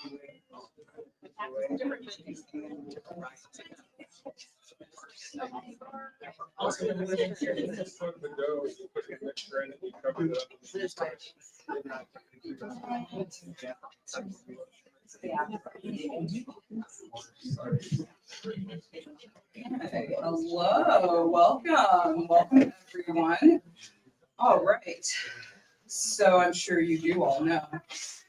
Okay, hello, welcome everyone. All right, so I'm sure you do all know,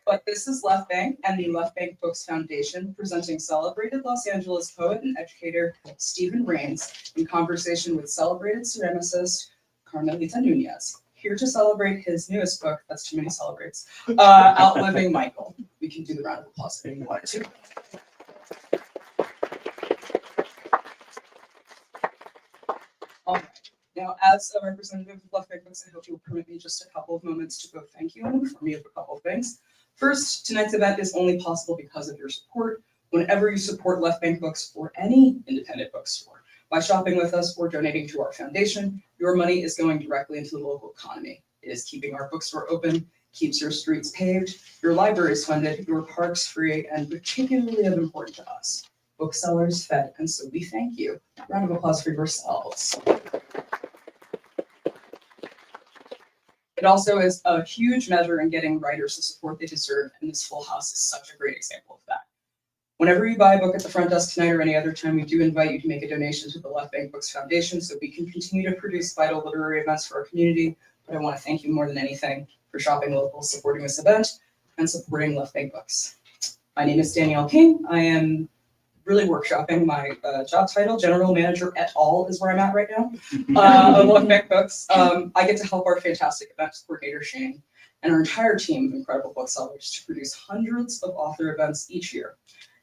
but this is Left Bank and the Left Bank Books Foundation presenting celebrated Los Angeles poet and educator Stephen Rains in conversation with celebrated ceramicist Carmelita Nunez, here to celebrate his newest book, that's too many celebrates, Outliving Michael. We can do the round of applause if you wanted to. All right. Now, as a representative of Left Bank Books, I hope you'll permit me just a couple of moments to go thank you and inform you of a couple of things. First, tonight's event is only possible because of your support. Whenever you support Left Bank Books or any independent bookstore, by shopping with us or donating to our foundation, your money is going directly into the local economy. It is keeping our bookstore open, keeps your streets paved, your libraries funded, your parks free, and particularly of importance to us, booksellers fed, and so we thank you. Round of applause for yourselves. It also is a huge measure in getting writers the support they deserve, and this full house is such a great example of that. Whenever you buy a book at the front desk tonight or any other time, we do invite you to make a donation to the Left Bank Books Foundation so we can continue to produce vital literary events for our community. But I want to thank you more than anything for shopping local, supporting this event, and supporting Left Bank Books. My name is Danielle King. I am really workshopping my job title. General Manager et al. Is where I'm at right now of Left Bank Books. I get to help our fantastic events coordinator, Shane, and our entire team of incredible booksellers to produce hundreds of author events each year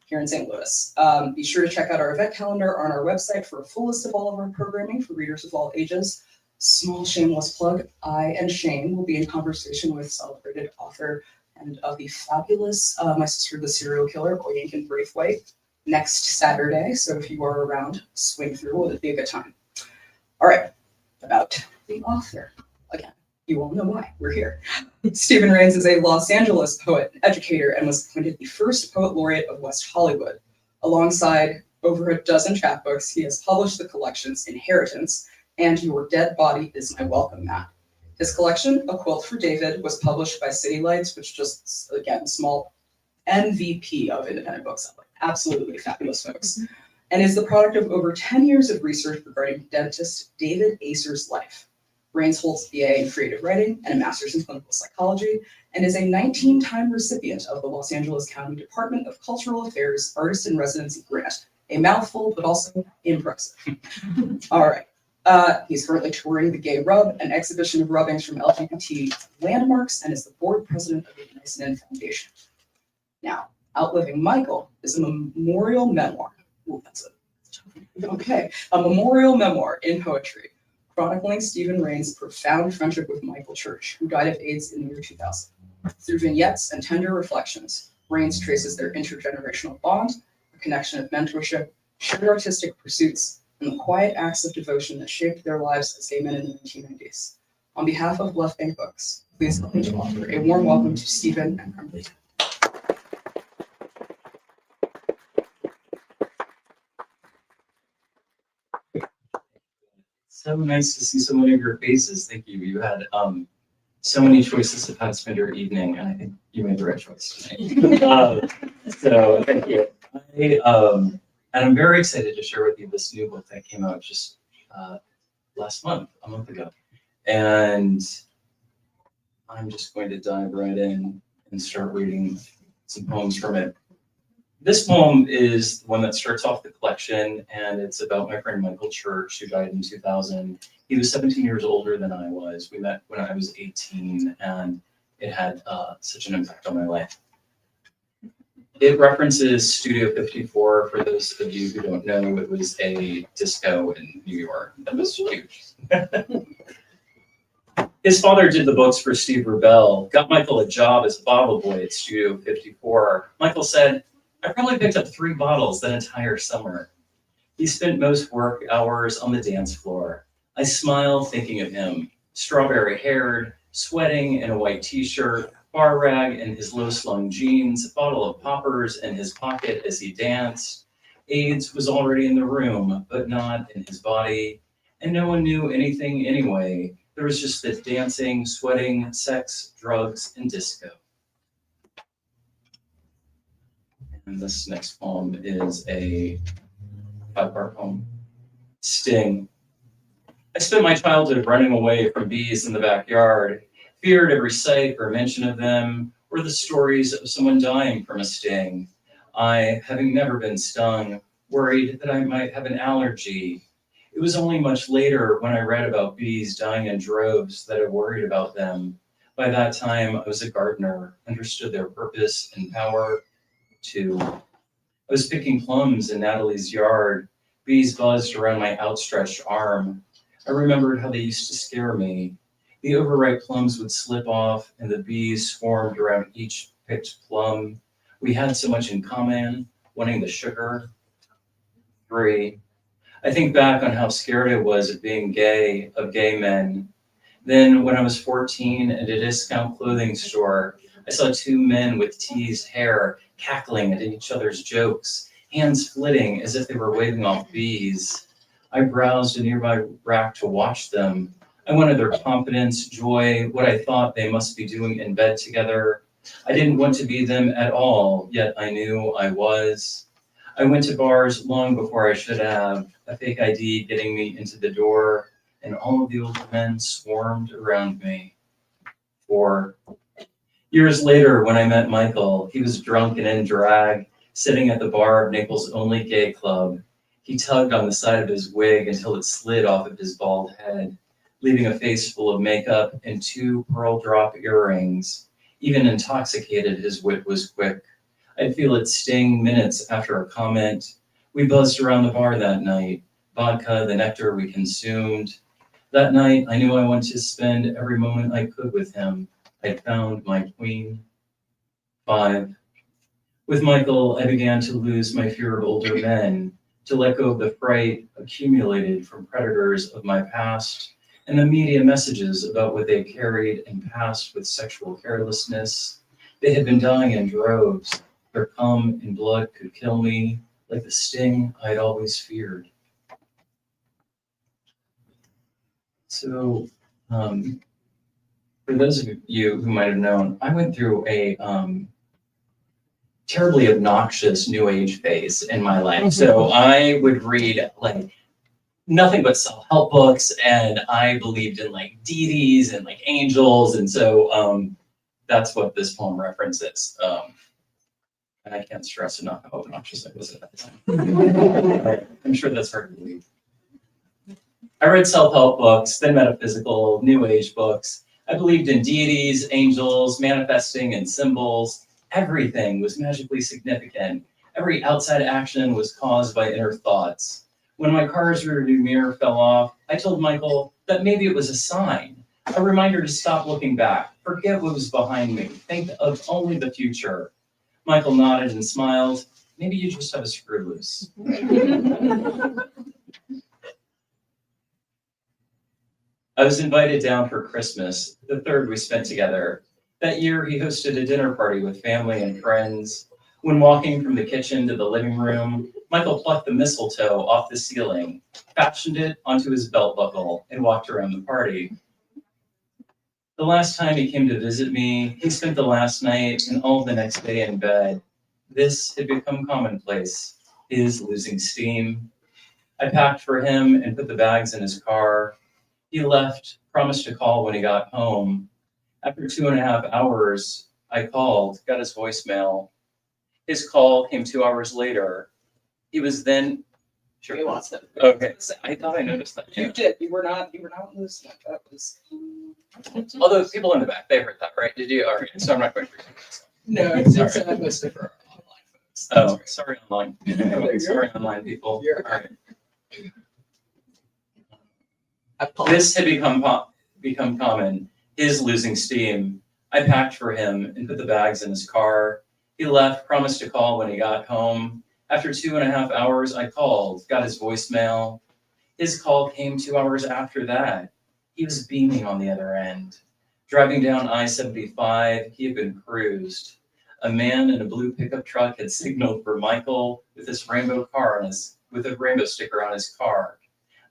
here in St. Louis. Be sure to check out our event calendar on our website for a full list of all of our programming for readers of all ages. Small shameless plug, I and Shane will be in conversation with celebrated author and of the fabulous My Sister the Serial Killer, Boyankin Braithwaite, next Saturday. So if you are around, swing through, it'll be a good time. All right, about the author. Again, you all know why we're here. Stephen Rains is a Los Angeles poet, educator, and was appointed the first poet laureate of West Hollywood. Alongside over a dozen chapbooks, he has published the collections Inheritance and Your Dead Body Is My Welcome Mat. His collection, A Quilt for David, was published by City Lights, which just, again, small MVP of independent bookselling. Absolutely fabulous folks. And is the product of over 10 years of research regarding dentist David Acer's life. Rains holds a BA in creative writing and a master's in clinical psychology, and is a 19-time recipient of the Los Angeles County Department of Cultural Affairs Artist in Residency Grant. A mouthful, but also impressive. All right. He's currently touring the Gay Rub, an exhibition of rubbings from LGBT landmarks, and is the board president of the Nicenin Foundation. Now, Outliving Michael is a memorial memoir. Ooh, that's a memorial memoir in poetry, chronicling Stephen Rains' profound friendship with Michael Church, who died of AIDS in the year 2000. Through vignettes and tender reflections, Rains traces their intergenerational bond, a connection of mentorship, shared artistic pursuits, and the quiet acts of devotion that shaped their lives as gay men in the 1990s. On behalf of Left Bank Books, please help me to offer a warm welcome to Stephen and Carmelita. So nice to see so many of your faces. Thank you. You had so many choices of how to spend your evening, and I think you made the right choice tonight. So thank you. And I'm very excited to share with you this new book that came out just a month ago. And I'm just going to dive right in and start reading some poems from it. This poem is the one that starts off the collection, and it's about my friend Michael Church, who died in 2000. He was 17 years older than I was. We met when I was 18, and it had such an impact on my life. It references Studio 54. For those of you who don't know, it was a disco in New York that was huge. His father did the books for Steve Rubell, got Michael a job as a bottle boy at Studio 54. Michael said, "I probably picked up 3 bottles that entire summer." He spent most work hours on the dance floor. I smiled thinking of him, strawberry haired, sweating in a white t-shirt, bar rag in his low-slung jeans, a bottle of poppers in his pocket as he danced. AIDS was already in the room, but not in his body, and no one knew anything anyway. There was just the dancing, sweating, sex, drugs, and disco. And this next poem is a 5-part poem. Sting. I spent my childhood running away from bees in the backyard, feared every sight or mention of them, or the stories of someone dying from a sting. I, having never been stung, worried that I might have an allergy. It was only much later when I read about bees dying in droves that I worried about them. By that time, I was a gardener, understood their purpose and power too. I was picking plums in Natalie's yard. Bees buzzed around my outstretched arm. I remembered how they used to scare me. The overripe plums would slip off, and the bees swarmed around each picked plum. We had so much in common, wanting the sugar. 3. I think back on how scared I was of being gay, of gay men. Then, when I was 14 at a discount clothing store, I saw 2 men with teased hair cackling at each other's jokes, hands flitting as if they were waving off bees. I browsed a nearby rack to watch them. I wanted their confidence, joy, what I thought they must be doing in bed together. I didn't want to be them at all, yet I knew I was. I went to bars long before I should have, a fake ID getting me into the door, and all of the older men swarmed around me. 4. Years later, when I met Michael, he was drunk and in drag, sitting at the bar of Naples' only gay club. He tugged on the side of his wig until it slid off of his bald head, leaving a face full of makeup and 2 pearl drop earrings. Even intoxicated, his wit was quick. I'd feel it sting minutes after a comment. We buzzed around the bar that night, vodka, the nectar we consumed. That night, I knew I wanted to spend every moment I could with him. I'd found my queen. 5. With Michael, I began to lose my fear of older men, to let go of the fright accumulated from predators of my past and the media messages about what they carried and passed with sexual carelessness. They had been dying in droves. Their cum and blood could kill me, like the sting I'd always feared. So, for those of you who might have known, I went through a terribly obnoxious new age phase in my life. So I would read like nothing but self-help books, and I believed in like deities and like angels, and so that's what this poem references. And I can't stress enough how obnoxious I was at that time. I'm sure that's hard to believe. I read self-help books, then metaphysical, new age books. I believed in deities, angels, manifesting, and symbols. Everything was magically significant. Every outside action was caused by inner thoughts. When my car's rearview mirror fell off, I told Michael that maybe it was a sign, a reminder to stop looking back, forget what was behind me, think of only the future. Michael nodded and smiled. Maybe you just have a screw loose. I was invited down for Christmas, the 3rd we spent together. That year, he hosted a dinner party with family and friends. When walking from the kitchen to the living room, Michael plucked the mistletoe off the ceiling, fashioned it onto his belt buckle, and walked around the party. The last time he came to visit me, he spent the last night and all the next day in bed. This had become commonplace, his losing steam. I packed for him and put the bags in his car. He left, promised to call when he got home. After 2.5 hours, I called, got his voicemail. His call came 2 hours later. He was then. Sure. He wants it. Okay. I thought I noticed that. You did. You were not listening. That was. Although people in the back, they heard that, right? Did you? All right. So I'm not going to repeat myself. No, it's mostly for our online folks. Oh, That's sorry, online. You're Sorry, online people. You're All right. right. This had become common. His losing steam. I packed for him and put the bags in his car. He left, promised to call when he got home. After 2.5 hours, I called, got his voicemail. His call came 2 hours after that. He was beaming on the other end. Driving down I-75, he had been cruised. A man in a blue pickup truck had signaled for Michael with with a rainbow sticker on his car.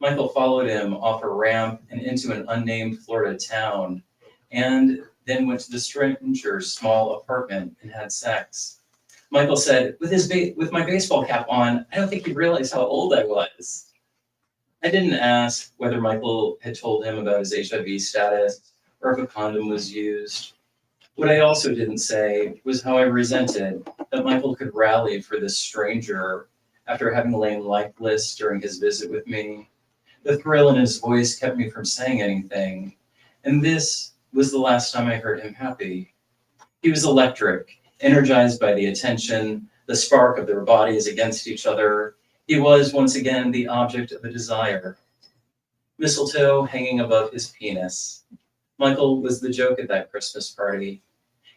Michael followed him off a ramp and into an unnamed Florida town, and then went to the stranger's small apartment and had sex. Michael said, with my baseball cap on, I don't think he realized how old I was. I didn't ask whether Michael had told him about his HIV status or if a condom was used. What I also didn't say was how I resented that Michael could rally for this stranger after having lain lifeless during his visit with me. The thrill in his voice kept me from saying anything, and this was the last time I heard him happy. He was electric, energized by the attention, the spark of their bodies against each other. He was once again the object of a desire. Mistletoe hanging above his penis. Michael was the joke at that Christmas party.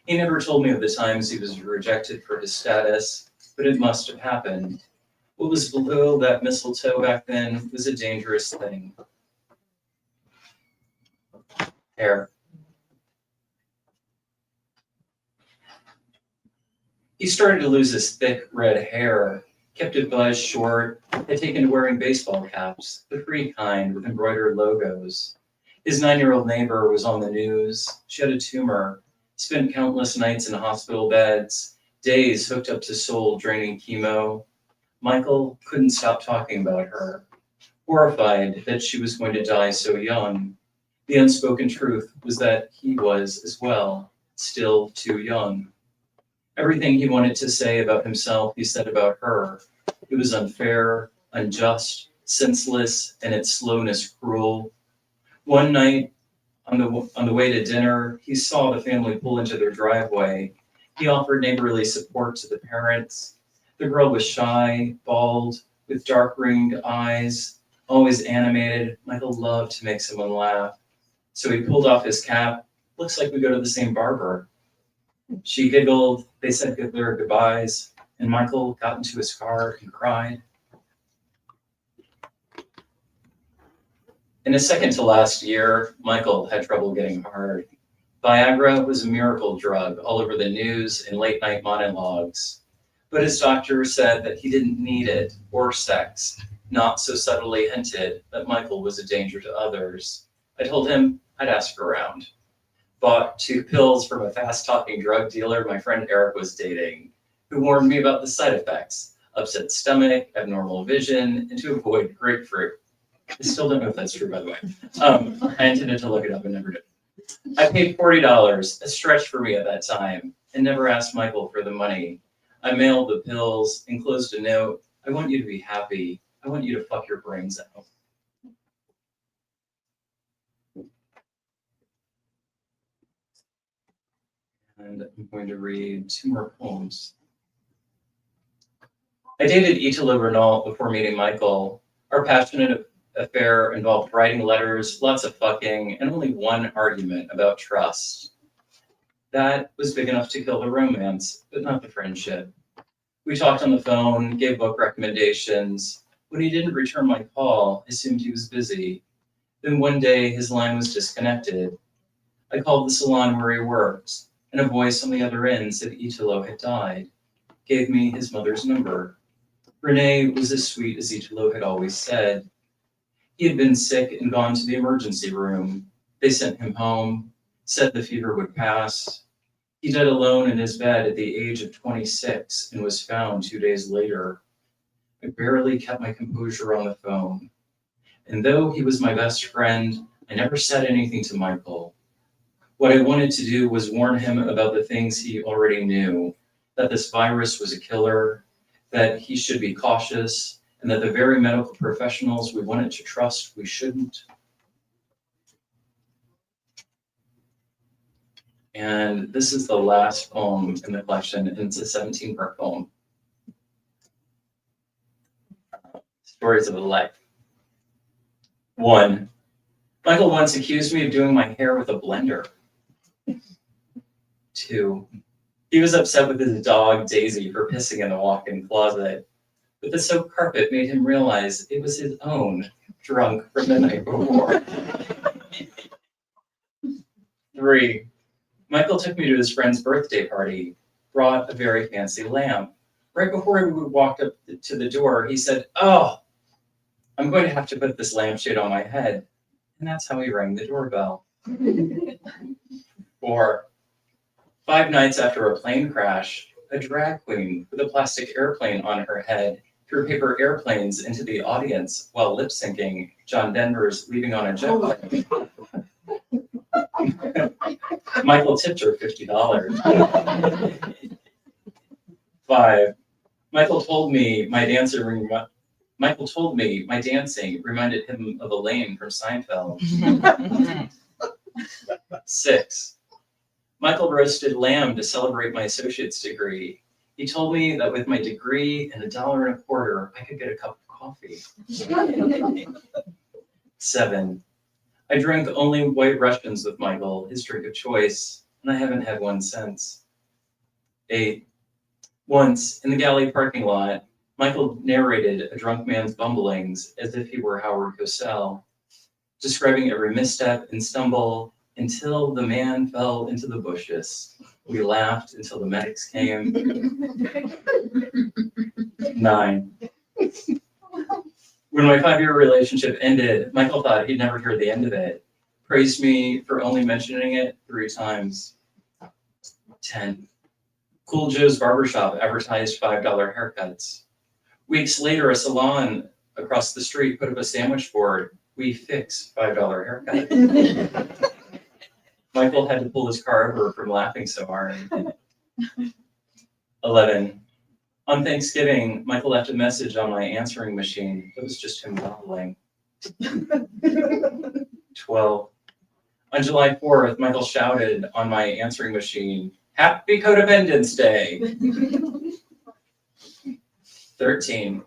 He never told me of the times he was rejected for his status, but it must have happened. What was below that mistletoe back then was a dangerous thing. Hair. He started to lose his thick red hair, kept it buzzed short, had taken to wearing baseball caps, the free kind with embroidered logos. His 9-year-old neighbor was on the news. She had a tumor, spent countless nights in hospital beds, days hooked up to soul-draining chemo. Michael couldn't stop talking about her, horrified that she was going to die so young. The unspoken truth was that he was as well, still too young. Everything he wanted to say about himself, he said about her. It was unfair, unjust, senseless, and its slowness cruel. One night, on the way to dinner, he saw the family pull into their driveway. He offered neighborly support to the parents. The girl was shy, bald, with dark ringed eyes, always animated. Michael loved to make someone laugh. So he pulled off his cap. Looks like we go to the same barber. She giggled, they said their goodbyes, and Michael got into his car and cried. In his second to last year, Michael had trouble getting hard. Viagra was a miracle drug all over the news and late night monologues. But his doctor said that he didn't need it or sex, not so subtly hinted that Michael was a danger to others. I told him I'd ask around. Bought 2 pills from a fast-talking drug dealer my friend Eric was dating, who warned me about the side effects, upset stomach, abnormal vision, and to avoid grapefruit. I still don't know if that's true, by the way. I intended to look it up and never did. I paid $40, a stretch for me at that time, and never asked Michael for the money. I mailed the pills, enclosed a note. I want you to be happy. I want you to fuck your brains out. And I'm going to read 2 more poems. I dated Italo Renault before meeting Michael. Our passionate affair involved writing letters, lots of fucking, and only one argument about trust. That was big enough to kill the romance, but not the friendship. We talked on the phone, gave book recommendations. When he didn't return my call, I assumed he was busy. Then one day, his line was disconnected. I called the salon where he worked, and a voice on the other end said Italo had died, gave me his mother's number. Renee was as sweet as Italo had always said. He had been sick and gone to the emergency room. They sent him home, said the fever would pass. He died alone in his bed at the age of 26 and was found 2 days later. I barely kept my composure on the phone. And though he was my best friend, I never said anything to Michael. What I wanted to do was warn him about the things he already knew, that this virus was a killer, that he should be cautious, and that the very medical professionals we wanted to trust, we shouldn't. And this is the last poem in the collection, and it's a 17-part poem. Stories of a Life. 1. Michael once accused me of doing my hair with a blender. 2. He was upset with his dog, Daisy, for pissing in the walk-in closet. But the soap carpet made him realize it was his own, drunk from the night before. 3. Michael took me to his friend's birthday party, brought a very fancy lamp. Right before we walked up to the door, he said, "Oh, I'm going to have to put this lampshade on my head." And that's how he rang the doorbell. 4. 5 nights after a plane crash, a drag queen with a plastic airplane on her head threw paper airplanes into the audience while lip syncing John Denver's Leaving on a Jet Plane. Michael tipped her $50. 5. Michael told me my dancing reminded him of Elaine from Seinfeld. 6. Michael roasted lamb to celebrate my associate's degree. He told me that with my degree and $1.25, I could get a cup of coffee. 7. I drank only White Russians with Michael, his drink of choice, and I haven't had one since. 8. Once, in the galley parking lot, Michael narrated a drunk man's bumblings as if he were Howard Cosell, describing every misstep and stumble until the man fell into the bushes. We laughed until the medics came. 9. When my 5-year relationship ended, Michael thought he'd never hear the end of it, praised me for only mentioning it 3 times. 10. Cool Joe's Barbershop advertised $5 haircuts. Weeks later, a salon across the street put up a sandwich board. We fix $5 haircut. Michael had to pull his car over from laughing so hard. 11. On Thanksgiving, Michael left a message on my answering machine. It was just him babbling. 12. On July 4th, Michael shouted on my answering machine, "Happy Codependence Day!" 13.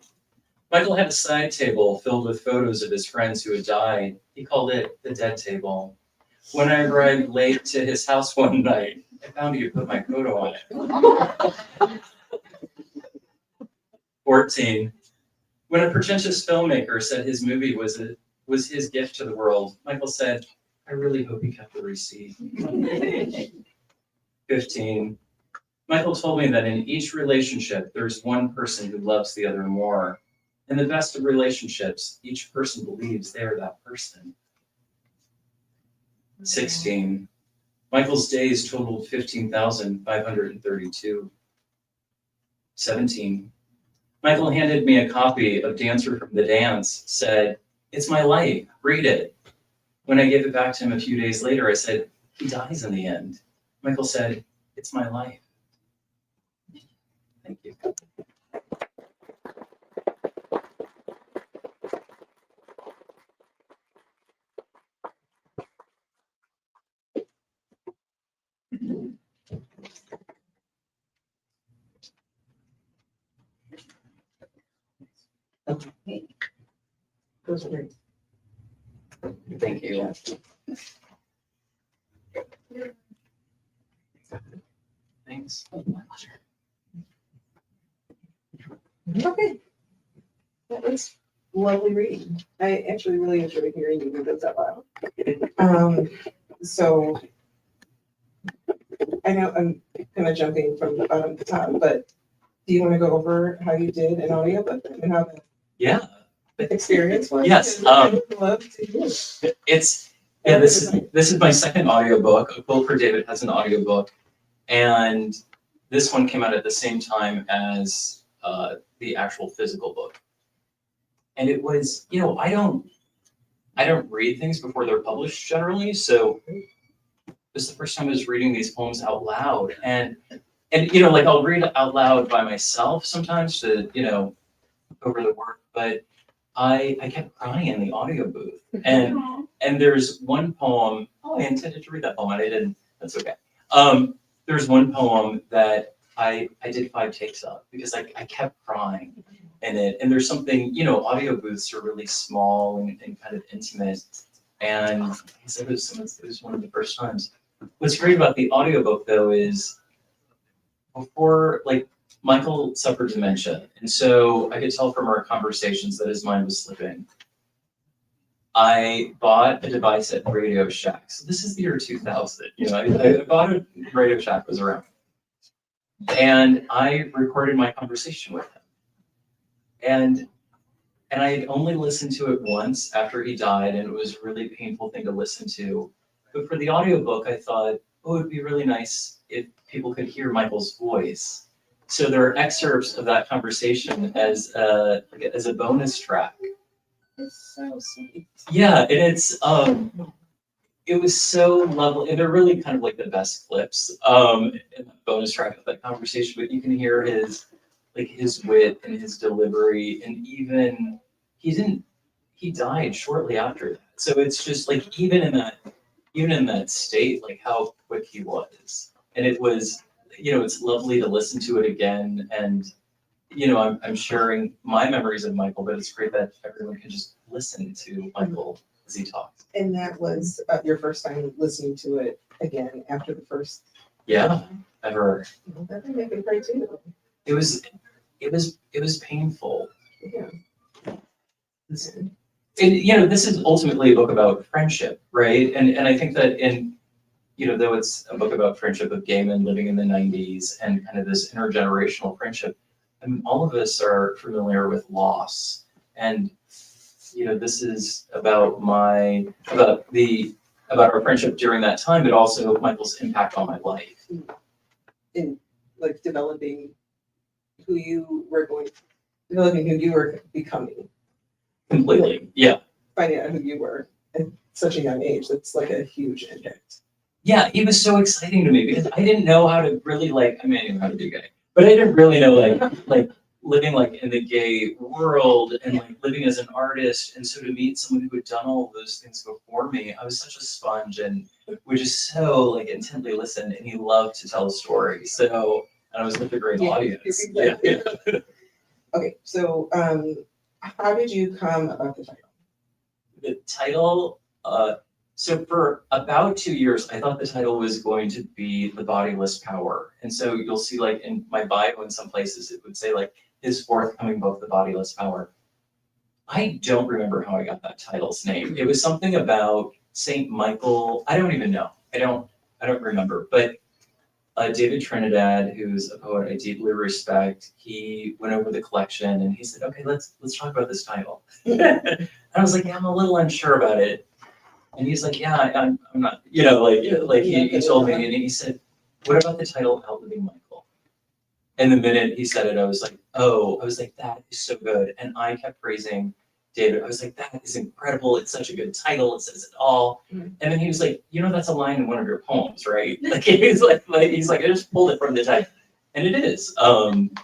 Michael had a side table filled with photos of his friends who had died. He called it the dead table. When I arrived late to his house one night, I found he had put my photo on it. 14. When a pretentious filmmaker said his movie was his gift to the world, Michael said, "I really hope he kept the receipt." 15. Michael told me that in each relationship, there's one person who loves the other more. In the best of relationships, each person believes they are that person. 16. Michael's days totaled 15,532. 17. Michael handed me a copy of Dancer from the Dance, said, "It's my life, read it." When I gave it back to him a few days later, I said, "He dies in the end." Michael said, "It's my life." Thank you. Those are great. Thank you. Thanks. Okay. That was lovely reading. I actually really enjoyed hearing you read those out loud. So I know I'm kind of jumping from the bottom to the top, but do you want to go over how you did an audiobook and how Yeah. the experience was? Yes, I would love to hear. This is my second audiobook. A Quill for David has an audiobook, and this one came out at the same time as the actual physical book. And it was, I don't read things before they're published generally, so this is the first time I was reading these poems out loud, and like I'll read out loud by myself sometimes to over the work, but I kept crying in the audio booth, and there's one poem. Oh, I intended to read that poem, and I didn't. That's okay. There's one poem that I did 5 takes of because I kept crying in it, and there's something, audio booths are really small and kind of intimate, and I guess it was one of the first times. What's great about the audiobook though is before, like, Michael suffered dementia, and so I could tell from our conversations that his mind was slipping. I bought a device at Radio Shack. So this is the year 2000. You know, I bought a Radio Shack was around, and I recorded my conversation with him. And I had only listened to it once after he died, and it was a really painful thing to listen to. But for the audiobook, I thought, oh, it'd be really nice if people could hear Michael's voice. So there are excerpts of that conversation as a bonus track. It's so sweet. Yeah, and it was so lovely, and they're really kind of like the best clips in the bonus track of that conversation. But you can hear his wit and his delivery, and even he died shortly after that. So it's just like even in that state, like how quick he was, and it was, it's lovely to listen to it again. And I'm sharing my memories of Michael, but it's great that everyone can just listen to Michael as he talks. And that was your first time listening to it again after the first. Yeah, ever. That would make it great too. It was painful. Yeah. And this is ultimately a book about friendship, right? And I think that though it's a book about friendship of gay men living in the 90s and kind of this intergenerational friendship, I mean, all of us are familiar with loss. And this is about our friendship during that time, but also Michael's impact on my life. In like developing who you were becoming. Completely, yeah. Finding out who you were at such a young age, that's like a huge impact. Yeah, it was so exciting to me because I didn't know how to really I knew how to be gay, but I didn't really know like living in the gay world and living as an artist. And so to meet someone who had done all of those things before me, I was such a sponge and would just so intently listen, and he loved to tell a story. So, and I was such a great audience. Yeah. Okay, so how did you come about the title? The title, so for about 2 years, I thought the title was going to be The Bodiless Power. And so you'll see in my bio in some places, it would say his forthcoming book, The Bodiless Power. I don't remember how I got that title's name. It was something about Saint Michael. I don't even know. I don't remember. But David Trinidad, who's a poet I deeply respect, he went over the collection and he said, okay, let's talk about this title. And I was like, yeah, I'm a little unsure about it. And he's like, yeah, I'm not, he told me, and he said, what about the title Outliving Michael? And the minute he said it, I was like, that is so good. And I kept praising David. I was like, that is incredible. It's such a good title. It says it all. Mm-hmm. And then he was like, that's a line in one of your poems, right? He's like, I just pulled it from the title. And it is. And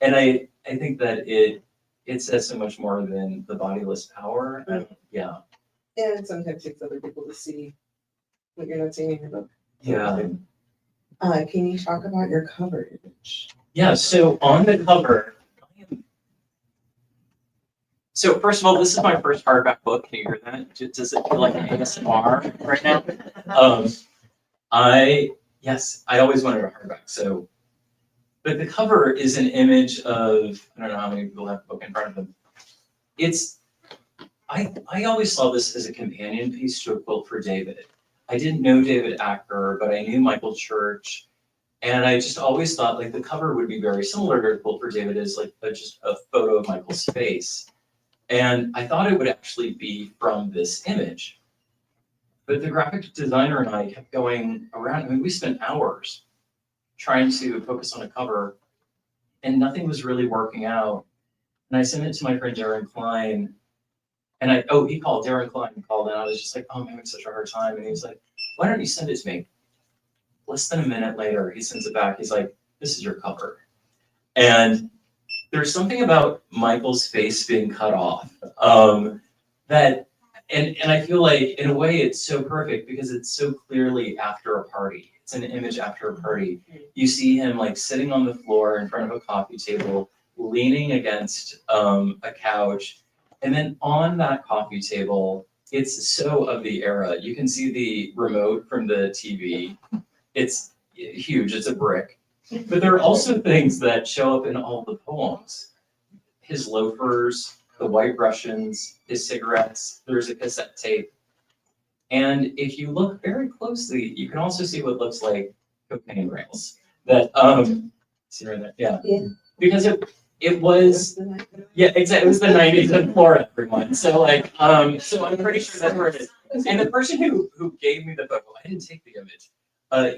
I think that it says so much more than the bodiless power. Mm-hmm. Yeah. And it sometimes takes other people to see what you're not seeing in your book. Yeah. Can you talk about your cover image? Yeah, so on the cover, so first of all, this is my first hardback book. Can you hear that? Does it feel like an ASMR right now? I always wanted a hardback. So, but the cover is an image of, I don't know how many people have the book in front of them. I always saw this as a companion piece to a quilt for David. I didn't know David Acker, but I knew Michael Church. And I just always thought the cover would be very similar to a quilt for David as just a photo of Michael's face. And I thought it would actually be from this image. But the graphic designer and I kept going around. I mean, we spent hours trying to focus on a cover and nothing was really working out. And I sent it to my friend Darren Klein. And Darren Klein called, and I was just like, oh, I'm having such a hard time. And he was like, why don't you send it to me? Less than a minute later, he sends it back. He's like, this is your cover. And there's something about Michael's face being cut off that, and I feel like in a way it's so perfect because it's so clearly after a party. It's an image after a party. You see him sitting on the floor in front of a coffee table, leaning against a couch. And then on that coffee table, it's so of the era. You can see the remote from the TV. It's huge, it's a brick. But there are also things that show up in all the poems. His loafers, the White Russians, his cigarettes, there's a cassette tape. And if you look very closely, you can also see what looks like cocaine rails. That see right there? Yeah. Yeah. Because it was yeah, exactly. It was the 90s in Florida, everyone. So like so I'm pretty sure that's where it is. And the person who gave me the photo, I didn't take the image.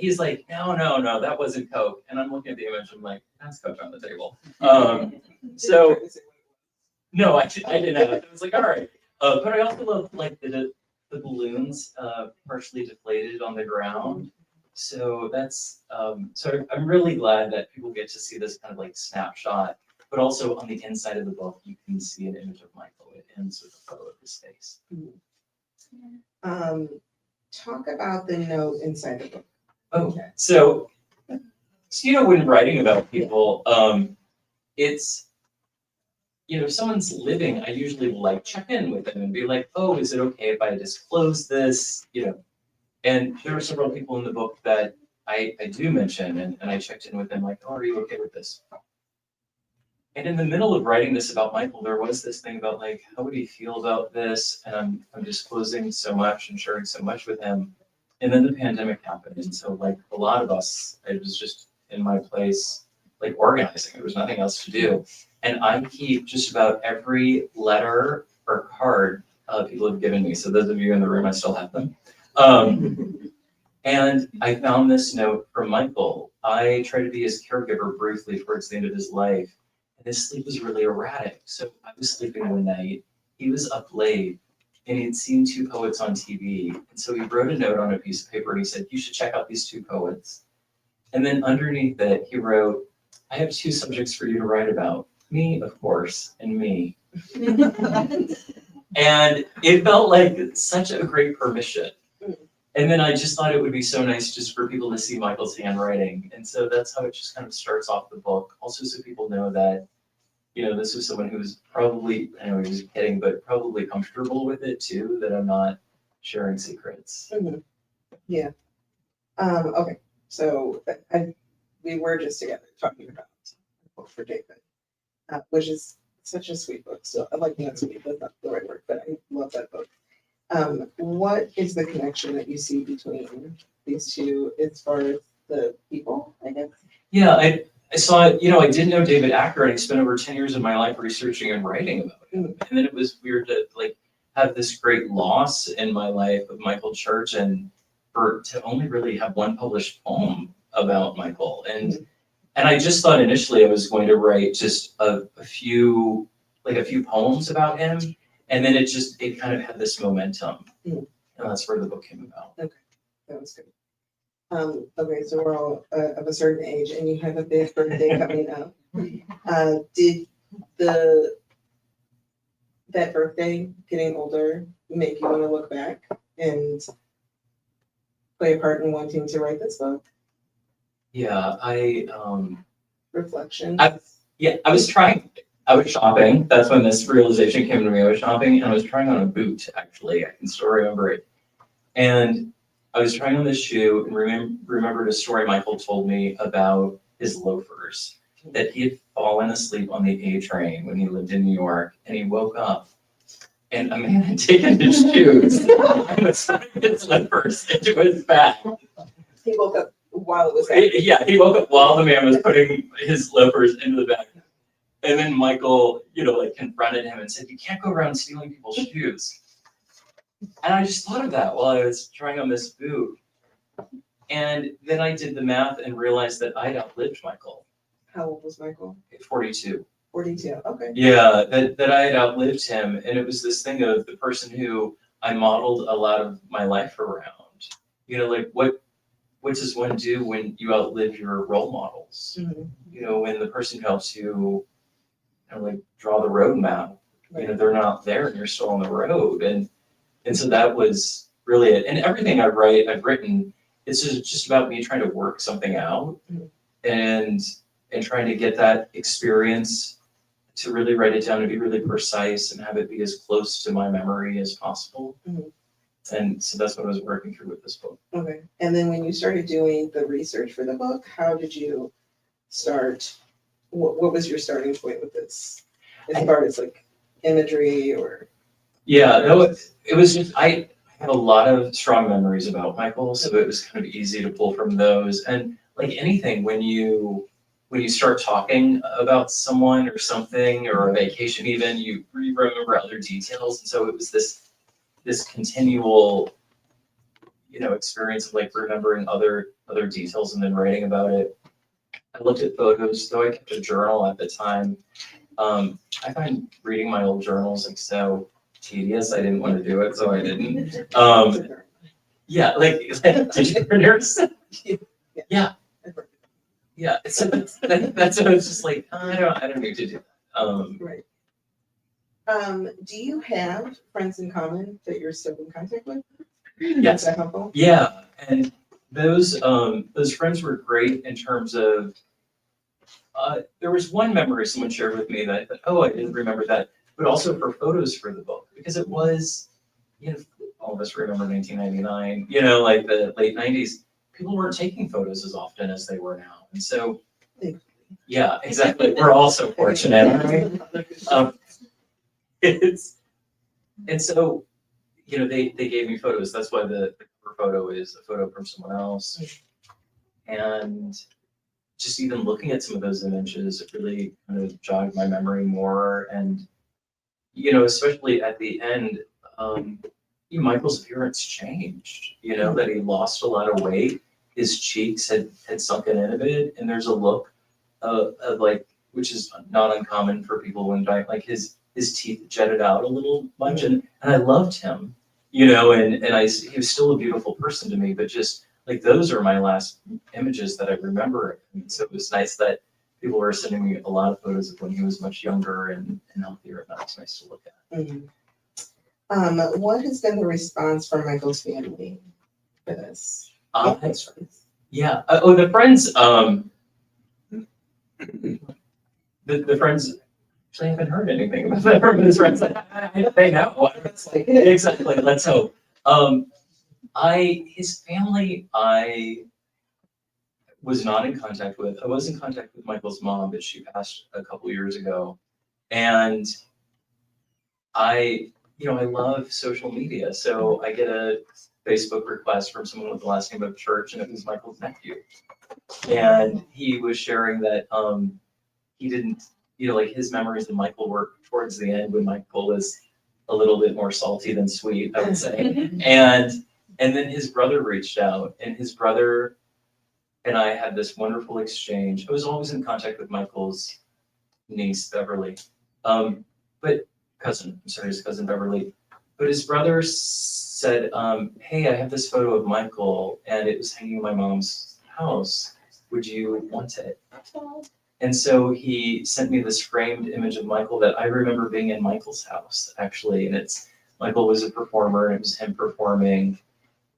He's like, no, that wasn't coke. And I'm looking at the image, I'm like, that's coke on the table. So no, I didn't have it. I was like, all right. But I also love like the balloons partially deflated on the ground. So that's so I'm really glad that people get to see this kind of like snapshot. But also on the inside of the book, you can see an image of Michael. It ends with a photo of his face. Talk about the note inside the book. Okay. So you know, when writing about people, it's if someone's living, I usually like check in with them and be like, oh, is it okay if I disclose this? And there are several people in the book that I do mention, and I checked in with them like, oh, are you okay with this? And in the middle of writing this about Michael, there was this thing about like, how would he feel about this? And I'm disclosing so much and sharing so much with him. And then the pandemic happened. And so like a lot of us, I was just in my place, like organizing. There was nothing else to do. And I keep just about every letter or card people have given me. So those of you in the room, I still have them. And I found this note from Michael. I tried to be his caregiver briefly towards the end of his life. And his sleep was really erratic. So I was sleeping one night. He was up late and he'd seen two poets on TV. And so he wrote a note on a piece of paper and he said, you should check out these two poets. And then underneath it, he wrote, I have two subjects for you to write about. Me, of course, and me. And it felt like such a great permission. And then I just thought it would be so nice just for people to see Michael's handwriting. And so that's how it just kind of starts off the book. Also, so people know that, this was someone who was probably, I know he was kidding, but probably comfortable with it too, that I'm not sharing secrets. Yeah. Okay. So we were just together talking about a book for David, which is such a sweet book. So I like that sweet, that's not the right word, but I love that book. What is the connection that you see between these two as far as the people, I guess? Yeah, I saw it, I didn't know David Acker, and I spent over 10 years of my life researching and writing about him. And then it was weird to like have this great loss in my life of Michael Church and to only really have one published poem about Michael. And I just thought initially I was going to write just a few poems about him. And then it kind of had this momentum. And that's where the book came about. Okay, that was good. Okay, so we're all of a certain age and you have a big birthday coming up. Did that birthday, getting older, make you want to look back and play a part in wanting to write this book? Yeah, Reflections? I was shopping. That's when this realization came to me. I was shopping and I was trying on a boot, actually. I can still remember it. And I was trying on this shoe and remembered a story Michael told me about his loafers, that he had fallen asleep on the A train when he lived in New York, and he woke up and a man had taken his shoes and was putting his loafers into his bag. He woke up while it was happening. Yeah, he woke up while the man was putting his loafers into the bag. And then Michael, confronted him and said, you can't go around stealing people's shoes. And I just thought of that while I was trying on this boot. And then I did the math and realized that I'd outlived Michael. How old was Michael? 42. 42, okay. Yeah, that I had outlived him. And it was this thing of the person who I modeled a lot of my life around. What does one do when you outlive your role models? When the person who helps you draw the roadmap, they're not there and you're still on the road. And so that was really it. And everything I've written, it's just about me trying to work something out and trying to get that experience to really write it down and be really precise and have it be as close to my memory as possible. And so that's what I was working through with this book. Okay. And then when you started doing the research for the book, how did you start? What was your starting point with this? As far as imagery or? Yeah, no, it was just, I have a lot of strong memories about Michael, so it was kind of easy to pull from those. And like anything, when you start talking about someone or something, or a vacation even, you remember other details. And so it was this continual, experience of like remembering other details and then writing about it. I looked at photos, though I kept a journal at the time. I find reading my old journals like so tedious. I didn't want to do it, so I didn't. Yeah, like entrepreneurs. Yeah, yeah. So that's what I was just like, I don't need to do that. Right. Do you have friends in common that you're still in contact with? Yes. Is that helpful? Yeah, and those friends were great in terms of. There was one memory someone shared with me that I thought, oh, I didn't remember that, but also for photos for the book, because it was, all of us remember 1999, like the late 90s, people weren't taking photos as often as they were now. And so, yeah, exactly. We're all so fortunate, right? And so, they gave me photos. That's why the cover photo is a photo from someone else. And just even looking at some of those images, it really kind of jogged my memory more. And, especially at the end, Michael's appearance changed, that he lost a lot of weight. His cheeks had sunken in a bit. And there's a look of like, which is not uncommon for people when dying, like his teeth jetted out a little much. And I loved him, and he was still a beautiful person to me, but just like those are my last images that I remember. And so it was nice that people were sending me a lot of photos of when he was much younger and healthier, and that was nice to look at. Mm-hmm. What has been the response from Michael's family for this? Friends. Yeah. The friends. The friends. Actually, I haven't heard anything about that from his friends. They know. Exactly. Let's hope. His family, I was not in contact with. I was in contact with Michael's mom, but she passed a couple years ago. And I love social media. So I get a Facebook request from someone with the last name of Church, and it was Michael's nephew. And he was sharing that he didn't, like his memories of Michael were towards the end when Michael was a little bit more salty than sweet, I would say. And then his brother reached out, and his brother and I had this wonderful exchange. I was always in contact with Michael's niece, Beverly, but his cousin Beverly. But his brother said, hey, I have this photo of Michael, and it was hanging in my mom's house. Would you want it? And so he sent me this framed image of Michael that I remember being in Michael's house, actually. And Michael was a performer, and it was him performing.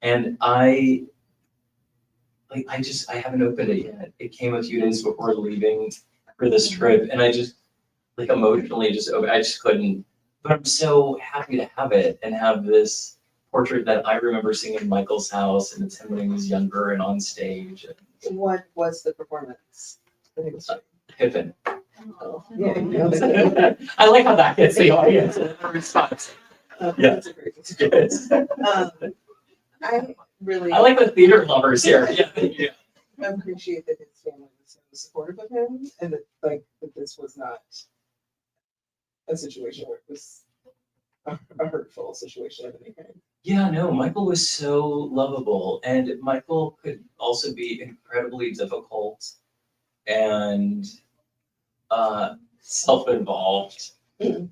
And I haven't opened it yet. It came a few days before leaving for this trip, and I just emotionally I just couldn't. But I'm so happy to have it and have this portrait that I remember seeing in Michael's house, and it's him when he was younger and on stage. What was the performance? Pippin. Oh, yeah, I like how that gets the audience response. Yeah. Yes. I like the theater lovers here. Yeah. I appreciate that his family was so supportive of him, and that this was not a situation where it was a hurtful situation of any kind. Yeah, no, Michael was so lovable, and Michael could also be incredibly difficult and self-involved.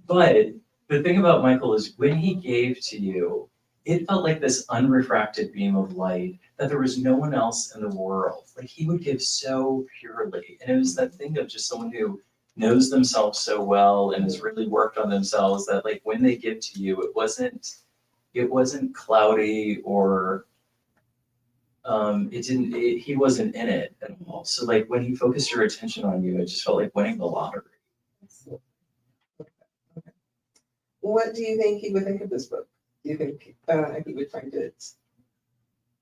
But the thing about Michael is when he gave to you, it felt like this unrefracted beam of light that there was no one else in the world. Like he would give so purely. And it was that thing of just someone who knows themselves so well and has really worked on themselves that like when they give to you, it wasn't cloudy or he wasn't in it at all. So like when he focused your attention on you, it just felt like winning the lottery. What do you think he would think of this book? Do you think he would find it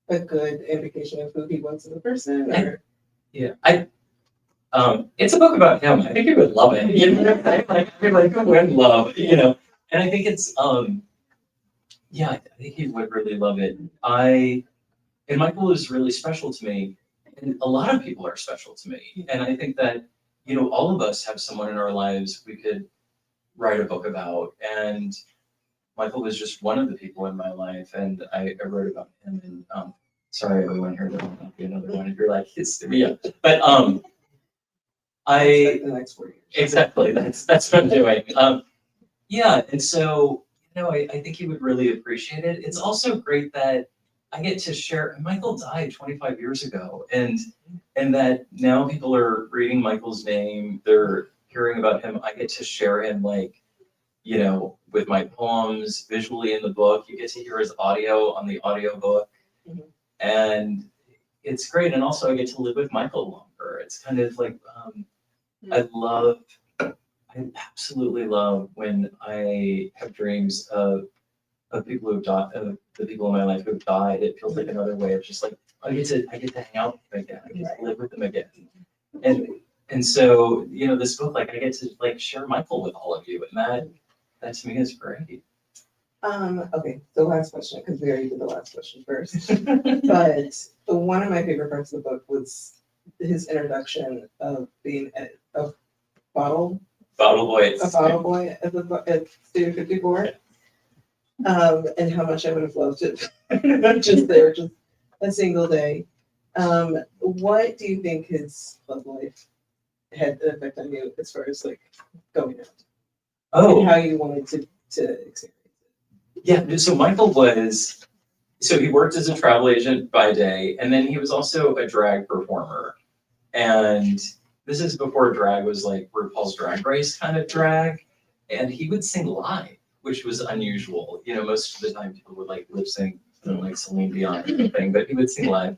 a good indication of who he was as a person? Or? Yeah, I It's a book about him. I think he would love it. You know, I feel like who would love, you know, and I think it's, yeah, I think he would really love it. And Michael is really special to me, and a lot of people are special to me. And I think that, you know, all of us have someone in our lives we could write a book about. And Michael was just one of the people in my life, and I wrote about him. And sorry, everyone here, there will not be another one if you're like, it's yeah. But Like the next 4 years. exactly, that's what I'm doing. Yeah, and so, you know, I think he would really appreciate it. It's also great that I get to share, Michael died 25 years ago, and that now people are reading Michael's name, they're hearing about him. I get to share him, like, you know, with my poems, visually in the book. You get to hear his audio on the audiobook. Mhm. And it's great. And also I get to live with Michael longer. It's kind of like, I absolutely love when I have dreams of people who've died, of the people in my life who've died. It feels like another way of just like, I get to hang out with them again. I get to live with them again. And so, you know, this book, like I get to like share Michael with all of you. And that to me is great. Okay, the last question, because we already did the last question first. But one of my favorite parts of the book was his introduction of being a bottle Bottle boy at Studio 54. And how much I would have loved it just there, just a single day. What do you think his love life had an effect on you as far as like going out? Oh, And how you wanted to experience it? yeah. So Michael was, so he worked as a travel agent by day, and then he was also a drag performer. And this is before drag was like RuPaul's Drag Race kind of drag. And he would sing live, which was unusual. You know, most of the time people would like lip sync, you know, like Celine Dion or something, but he would sing live.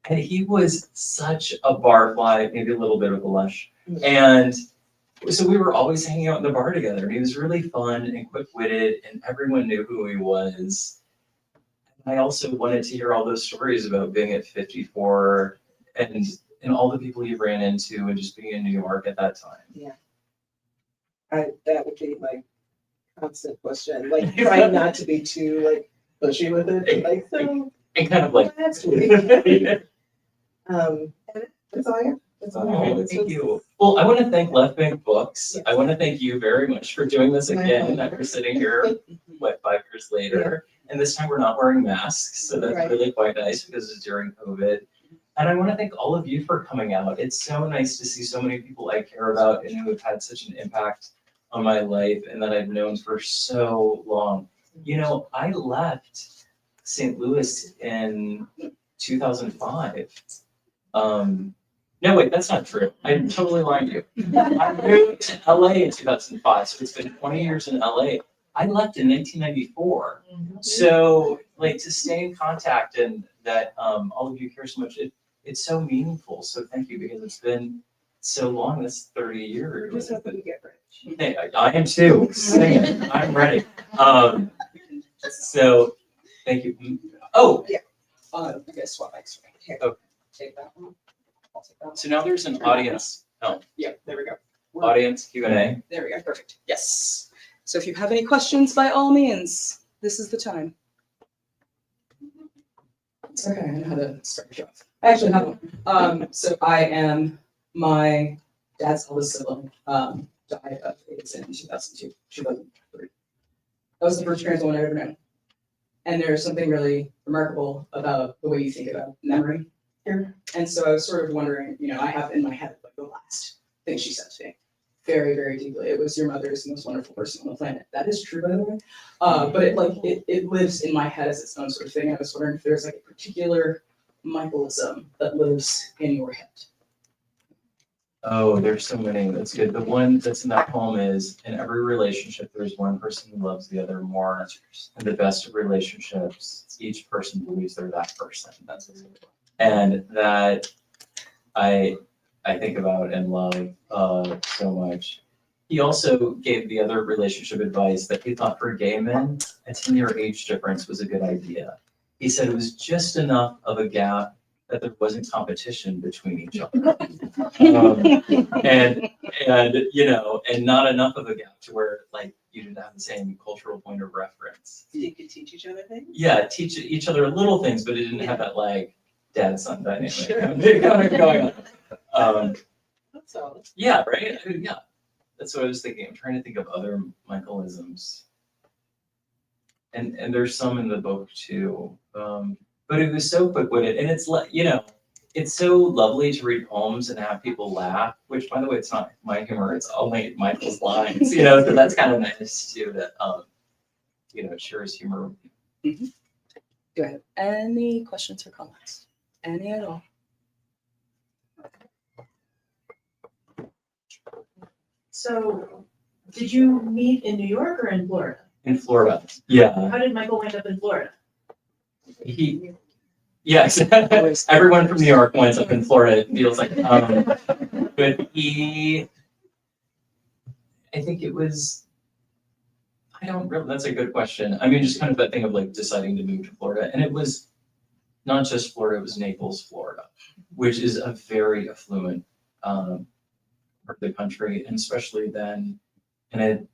And he was such a barfly, maybe a little bit of a lush. And so we were always hanging out in the bar together. He was really fun and quick-witted, and everyone knew who he was. I also wanted to hear all those stories about being at 54 and all the people you ran into and just being in New York at that time. Yeah. That would be my constant question, like trying not to be too like pushy with it, like so. And kind of like, That's and that's all I have. That's all I have. oh, thank you. Well, I want to thank Left Bank Books. I want to thank you very much for doing this again. We're sitting here, what, 5 years later, and this time we're not wearing masks, so that's Right. really quite nice because it's during COVID. And I want to thank all of you for coming out. It's so nice to see so many people I care about and who have had such an impact on my life and that I've known for so long. You know, I left St. Louis in 2005. No, wait, that's not true. I'm totally lying to you. I moved to LA in 2005, so it's been 20 years in LA. I left in 1994. So, like, to stay in contact and that all of you care so much, it's so meaningful. So thank you, because it's been so long. That's 30 years. Just hoping to get rich. Hey, I am too. Sing it. I'm ready. So thank you. Oh, Yeah. You guys swap mics. Here. Okay. Take that one. I'll take that one. so now there's an audience. Oh, Yeah, there we go. audience Q&A. There we go, perfect. Yes. So if you have any questions, by all means, this is the time. It's okay, I know how to start your off. I actually have one. So I am my dad's eldest sibling, died of AIDS in 2002, 2003. That was the first trans woman I've ever known. And there's something really remarkable about the way you think about memory here. And so I was sort of wondering, you know, I have in my head like the last thing she said to me. Very, very deeply. It was, your mother is the most wonderful person on the planet. That is true, by the way. But it lives in my head as its own sort of thing. I was wondering if there's like a particular Michaelism that lives in your head. Oh, there's so many. That's good. The one that's in that poem is, in every relationship, there's one person who loves the other more. In the best of relationships, each person believes they're that person. That's exactly. And that I think about and love so much. He also gave the other relationship advice that he thought for gay men, a 10-year age difference was a good idea. He said it was just enough of a gap that there wasn't competition between each other. And you know, and not enough of a gap to where like you didn't have the same cultural point of reference. So you could teach each other things? Yeah, teach each other little things, but it didn't have that like dad-son dynamic Sure. going on. That's all. Yeah, right? I mean, yeah. That's what I was thinking. I'm trying to think of other Michaelisms. And there's some in the book too. But it was so quick-witted, and it's like, you know, it's so lovely to read poems and have people laugh, which by the way, it's not my humor, it's only Michael's lines, you know, so that's kind of nice too, that, you know, shares humor. Do I have any questions or comments? Any at all? So, did you meet in New York or in Florida? In Florida, yeah, How did Michael wind up in Florida? yes, everyone from New York winds up in Florida, it feels like, but I think it was, I don't really, that's a good question. I mean, just kind of that thing of like deciding to move to Florida, and it was not just Florida, it was Naples, Florida, which is a very affluent part of the country, and especially then, and it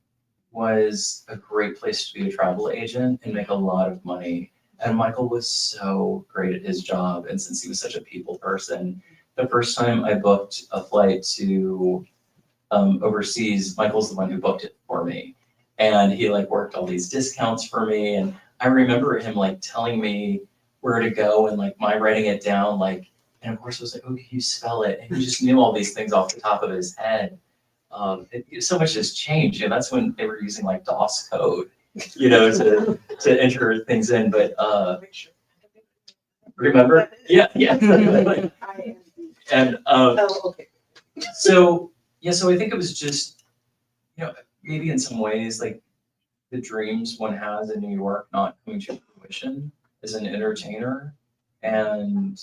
was a great place to be a travel agent and make a lot of money. And Michael was so great at his job, and since he was such a people person, the first time I booked a flight to overseas, Michael's the one who booked it for me. And he like worked all these discounts for me. And I remember him like telling me where to go and like my writing it down, like, and of course I was like, oh, can you spell it? And he just knew all these things off the top of his head. So much has changed. And that's when they were using like DOS code, you know, to enter things in. But remember? Yeah, yeah. And Oh, okay. so yeah, so I think it was just, you know, maybe in some ways like the dreams one has in New York not coming to fruition as an entertainer, and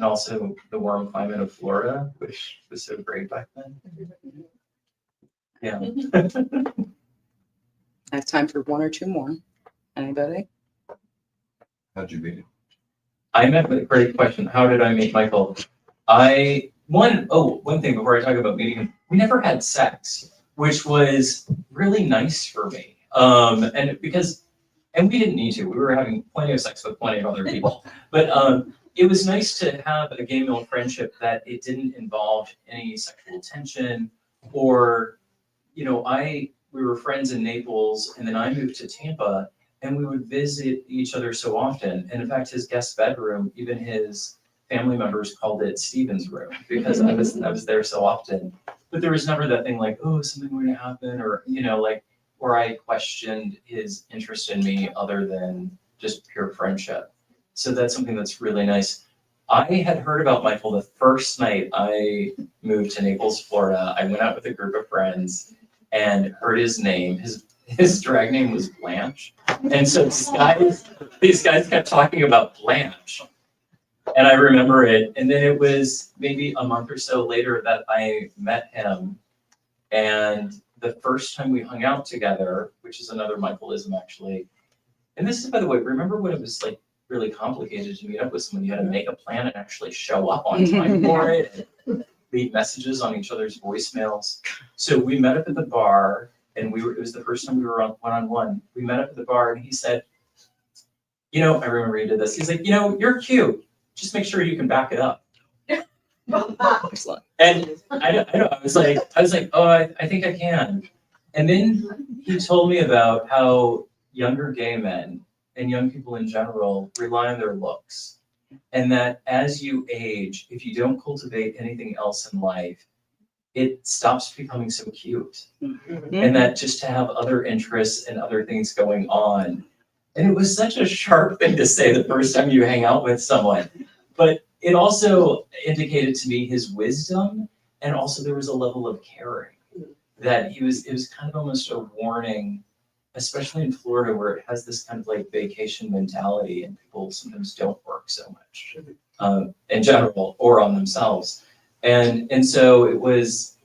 also the warm climate of Florida, which was so great back then. Yeah. I have time for one or two more. Anybody? How'd you meet him? I met with, great question. How did I meet Michael? One thing before I talk about meeting him, we never had sex, which was really nice for me. And we didn't need to, we were having plenty of sex with plenty of other people. But it was nice to have a gay male friendship that it didn't involve any sexual tension or, you know, we were friends in Naples and then I moved to Tampa and we would visit each other so often. And in fact, his guest bedroom, even his family members called it Steven's room because I was there so often. But there was never that thing like, oh, is something going to happen? Or, you know, like, where I questioned his interest in me other than just pure friendship. So that's something that's really nice. I had heard about Michael the first night I moved to Naples, Florida. I went out with a group of friends and heard his name. His drag name was Blanche. And so these guys kept talking about Blanche. And I remember it. And then it was maybe a month or so later that I met him. And the first time we hung out together, which is another Michaelism actually. And this is, by the way, remember when it was like really complicated to meet up with someone? You had to make a plan and actually show up on time for it, and leave messages on each other's voicemails. So we met up at the bar, and it was the first time we were on one-on-one. We met up at the bar, and he said, you know, I remember he did this. He's like, you know, you're cute. Just make sure you can back it up. Excellent. And I know, I was like, oh, I think I can. And then he told me about how younger gay men and young people in general rely on their looks. And that as you age, if you don't cultivate anything else in life, it stops becoming so cute. And that just to have other interests and other things going on. And it was such a sharp thing to say the first time you hang out with someone. But it also indicated to me his wisdom, and also there was a level of caring that it was kind of almost a warning, especially in Florida where it has this kind of like vacation mentality and people sometimes don't work so much in general or on themselves. And so it was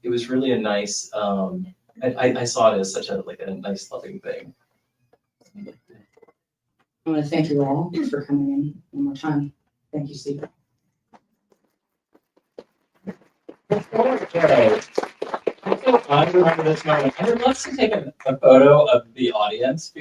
really a nice, I saw it as such a nice loving thing. I want to thank you all for coming in one more time. Thank you, Steve. I remember this moment. I would love to take a photo of the audience